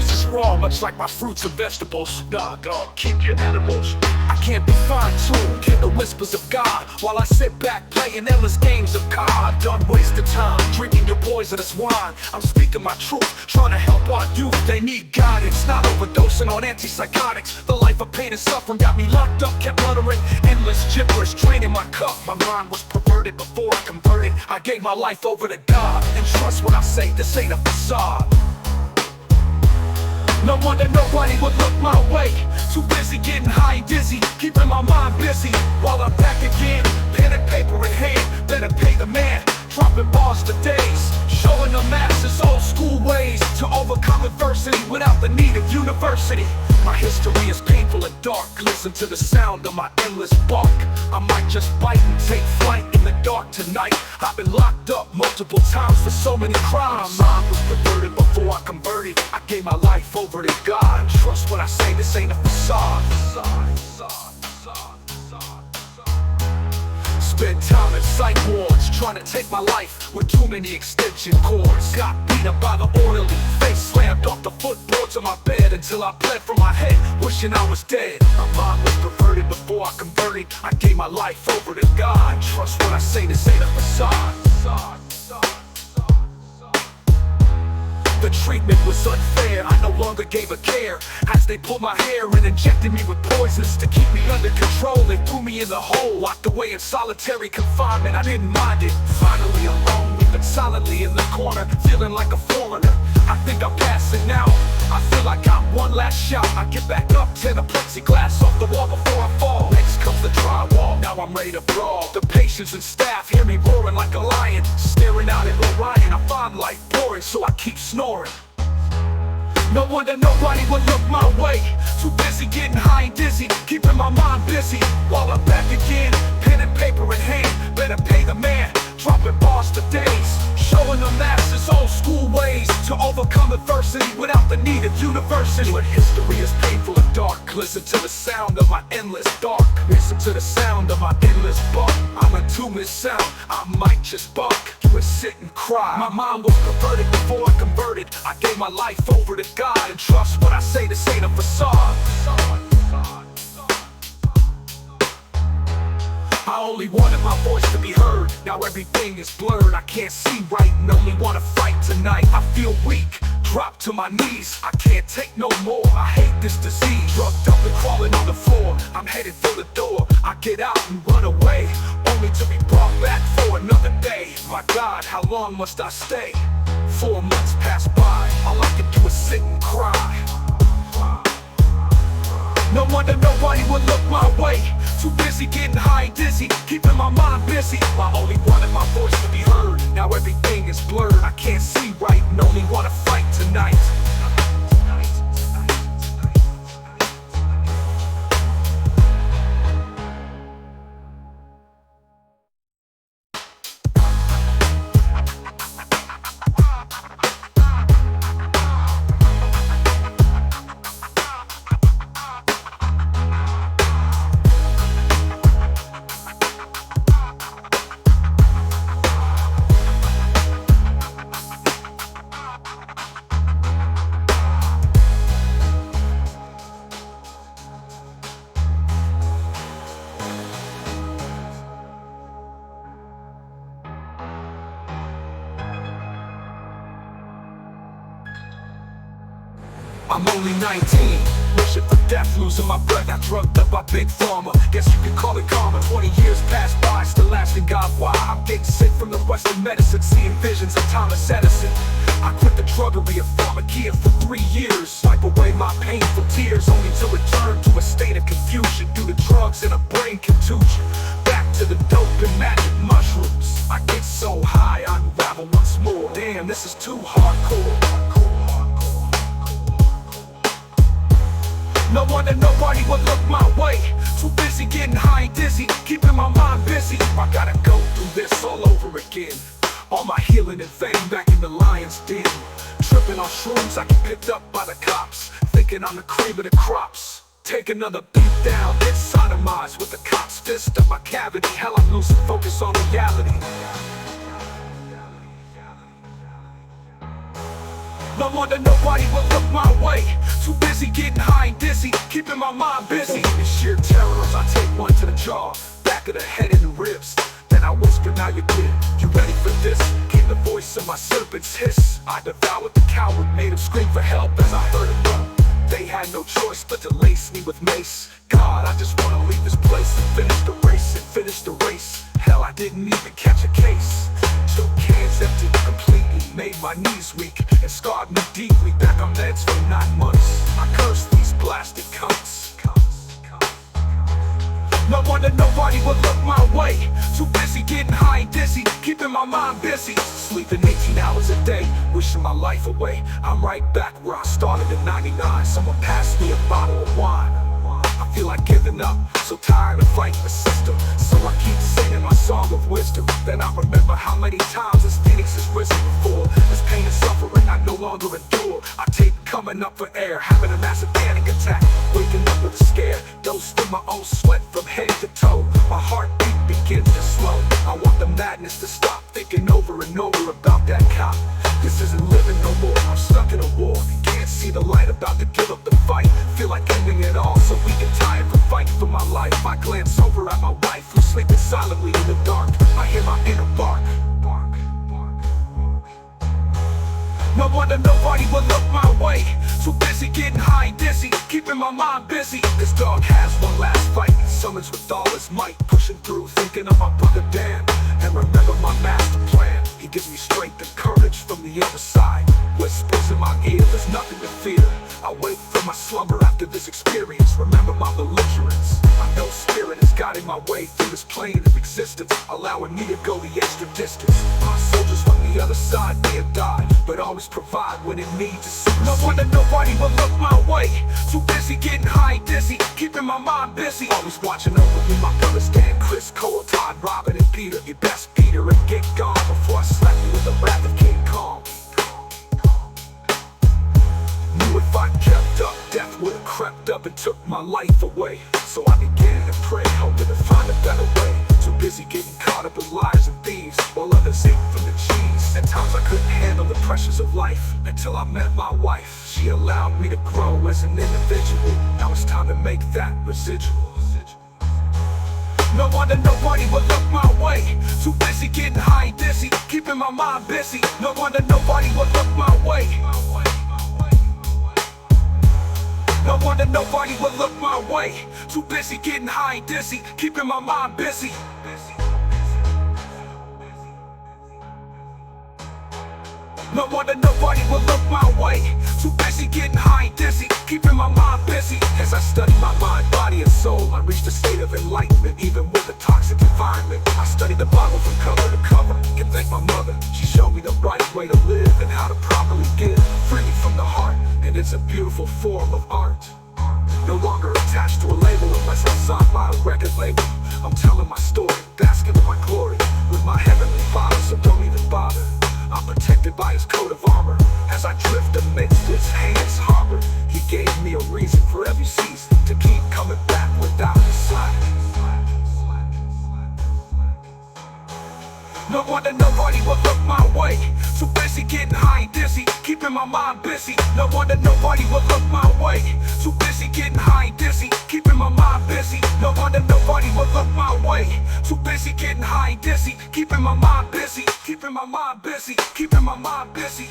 is raw, much like my fruits and vegetables. Nah, dog, keep your animals. I can't be fine-tuned, hear the whispers of God while I sit back playing endless games of God. Done wasting time, drinking your poisonous wine. I'm speaking my truth, trying to help our youth. They need guidance, not overdosing on antipsychotics. The life of pain and suffering got me locked up, kept muttering endless gibberish, draining my cup. My mind was perverted before I converted. I gave my life over to God, and trust what I say, this ain't a facade. No wonder nobody would look my way. Too busy getting high and dizzy, keeping my mind busy. While I'm back again, pen and paper in hand, better pay the man, dropping bars for days, showing the masses old school ways to overcome adversity without the need of university. My history is painful and dark, listen to the sound of my endless bark. I might just bite and take flight in the dark tonight. I've been locked up multiple times for so many crimes. My mind was perverted before I converted. I gave my life over to God. Trust what I say, this ain't a facade. Spent time in psych wards, trying to take my life with too many extension cords. Got beat up by the oily, face slammed off the footboards of my bed until I bled from my head, wishing I was dead. My mind was perverted before I converted. I gave my life over to God. Trust what I say, this ain't a facade. The treatment was unfair, I no longer gave a care. As they pulled my hair and injected me with poisons to keep me under control, they threw me in the hole, locked away in solitary confinement. I didn't mind it. Finally alone, weeping silently in the corner, feeling like a foreigner. I think I'm passing out, I feel I got one last shot. I get back up, tear the plexiglass off the wall before I fall. Next comes the drywall, now I'm ready to brawl. The patients and staff hear me roaring like a lion, staring out at Orion. I find light boring, so I keep snoring. No wonder nobody would look my way. Too busy getting high and dizzy, keeping my mind busy. While I'm back again, pen and paper in hand, better pay the man, dropping bars for days, showing the masses old school ways to overcome adversity without the need of university. But history is painful and dark, listen to the sound of my endless dark. Listen to the sound of my endless bark. I'm a two-minute sound, I might just bark. You would sit and cry. My mind was perverted before I converted. I gave my life over to God, and trust what I say, this ain't a facade. I only wanted my voice to be heard. Now everything is blurred, I can't see right and only wanna fight tonight. I feel weak, drop to my knees, I can't take no more. I hate this disease, drugged up and crawling on the floor. I'm headed for the door, I get out and run away, only to be brought back for another day. My God, how long must I stay? 4 months pass by, all I can do is sit and cry. No wonder nobody would look my way. Too busy getting high and dizzy, keeping my mind busy. I only wanted my voice to be heard. Now everything is blurred, I can't see right and only wanna fight tonight. I'm only 19, wishing for death, losing my breath. I drugged up by Big Pharma, guess you could call it karma. 20 years passed by, still asking God why. I'm getting sick from the Western medicine, seeing visions of Thomas Edison. I quit the druggery of pharmacia for 3 years, wipe away my painful tears, only to return to a state of confusion due to drugs and a brain contusion. Back to the dope and magic mushrooms, I get so high I unravel once more. Damn, this is too hardcore. No wonder nobody would look my way. Too busy getting high and dizzy, keeping my mind busy. I gotta go through this all over again. All my healing and fame back in the lion's den. Tripping on shrooms, I get picked up by the cops, thinking I'm the cream of the crops. Take another beat down, get sodomized with the cop's fist up my cavity. Hell, I'm losing focus on reality. No wonder nobody will look my way. way. Too busy getting high and dizzy, keeping my mind busy. In sheer terror as I take one to the jaw, back of the head and the ribs. Then I whisper, now you're dead. You ready for this? Hear the voice of my serpent's hiss. I devoured the coward, made him scream for help as I heard him run. They had no choice but to lace me with mace. God, I just wanna leave this place and finish the race, and finish the race. Hell, I didn't even catch a case. Took cans empty completely, made my knees weak, and scarred me deeply. Back on meds for 9 months. I cursed these blasted cunts. No wonder nobody would look my way. Too busy getting high and dizzy, keeping my mind busy. Sleeping 18 hours a day, wishing my life away. I'm right back where I started in 99. Someone passed me a bottle of wine. I feel like giving up, so tired of fighting the system. So I keep singing my song of wisdom. Then I remember how many times this phoenix has risen before. This pain and suffering I no longer endure. I take coming up for air, having a massive panic attack, waking up with a scare, dosed in my own sweat from head to toe. My heartbeat begins to slow. I want the madness to stop, thinking over and over about that cop. This isn't living no more, I'm stuck in a war. Can't see the light, about to give up the fight. Feel like ending it all, so we get tired from fighting for my life. I glance over at my wife, who's sleeping silently in the dark. I hear my inner bark. No wonder nobody will look my way. Too busy getting high and dizzy, keeping my mind busy. This dog has one last fight, summons with all his might, pushing through, thinking of my brother Dan, and remember my master plan. He gives me strength and courage from the other side. Whispers in my ear, there's nothing to fear. I wait for my slumber after this experience. Remember my belligerence. I know spirit is guiding my way through this plane of existence, allowing me to go the extra distance. My soldiers from the other side may have died, but always provide when it needs assistance. No wonder nobody will look my way. Too busy getting high and dizzy, keeping my mind busy. Always watching over me, my brothers Dan, Chris, Cole, Todd, Robin, and Peter. You best Peter and get gone before I slap you with the wrath of King Kong. Knew if I kept up, death would have crept up and took my life away. So I began to pray, hoping to find a better way. Too busy getting caught up in lies and thieves, while others ate from the cheese. At times I couldn't handle the pressures of life, until I met my wife. She allowed me to grow as an individual. Now it's time to make that residual. No wonder nobody would look my way. Too busy getting high and dizzy, keeping my mind busy. No wonder nobody would look my way. No wonder nobody would look my way. Too busy getting high and dizzy, keeping my mind busy. No wonder nobody will look my way. Too busy getting high and dizzy, keeping my mind busy. As I study my mind, body, and soul, I reach the state of enlightenment, even with a toxic environment. I study the Bible from cover to cover. Can thank my mother, she showed me the right way to live and how to properly give, freely from the heart. And it's a beautiful form of art. No longer attached to a label unless I sign my record label. I'm telling my story, basking in my glory with my heavenly Father, so don't even bother. I'm protected by his coat of armor. As I drift amidst his hands harbor, he gave me a reason for every season to keep coming back without a slack. No wonder nobody will look my way. Too busy getting high and dizzy, keeping my mind busy. No wonder nobody will look my way. Too busy getting high and dizzy, keeping my mind busy. No wonder nobody will look my way. Too busy getting high and dizzy, keeping my mind busy. Keeping my mind busy, keeping my mind busy.